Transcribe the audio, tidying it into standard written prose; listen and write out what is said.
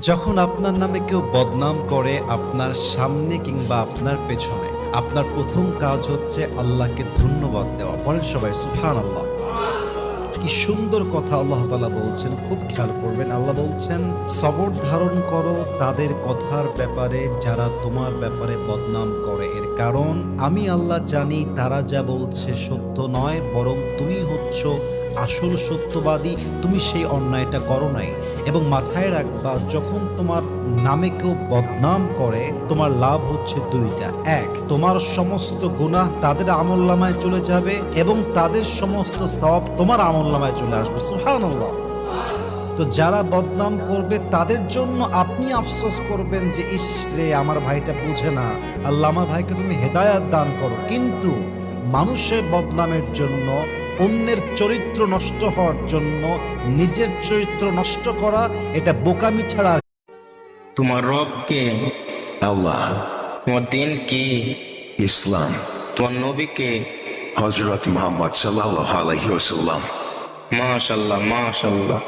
যখন আপনার নামে কেউ বদনাম করে আপনার সামনে কিংবা আপনার পেছনে, আপনার প্রথম কাজ হচ্ছে আল্লাহকে ধন্যবাদ দেওয়া। বলেন সবাই সুবহানাল্লাহ। কি সুন্দর কথা আল্লাহ তাআলা বলছেন, খুব খেয়াল করবেন। আল্লাহ বলছেন, সবর ধারণ করো তাদের কথার ব্যাপারে যারা তোমার ব্যাপারে বদনাম করে। এর কারণ আমি আল্লাহ জানি তারা যা বলছে সত্য নয়, বরং তুমি হচ্ছ আসল সত্যবাদী। তুমি সেই অন্যায়টা করো নাই। এবং মাথায় রাখবা, যখন তোমার নামে কেউ বদনাম করে তোমার লাভ হচ্ছে দুইটা। এক, তোমার সমস্ত গুনাহ তাদের আমলনামায় চলে যাবে এবং তাদের সমস্ত সওয়াব তোমার আমলনামায় চলে আসবে। সুবহানাল্লাহ। তো যারা বদনাম করবে তাদের জন্য আপনি আফসোস করবেন যে ইস রে, আমার ভাইটা বুঝে না, আল্লাহ আমার ভাইকে তুমি হেদায়াত দান করো। কিন্তু মানুষের বদনামের জন্য, অন্যের চরিত্র নষ্ট হওয়ার জন্য নিজের চরিত্র নষ্ট করা, এটা বোকামি ছাড়া। তোমার রব কে? আল্লাহ, তোমার দিন কি? ইসলাম, তোমার নবী কে? হযরত মুহাম্মদ সাল্লাল্লাহু আলাইহি ওয়াসাল্লাম। মাশাআল্লাহ, মাশাআল্লাহ।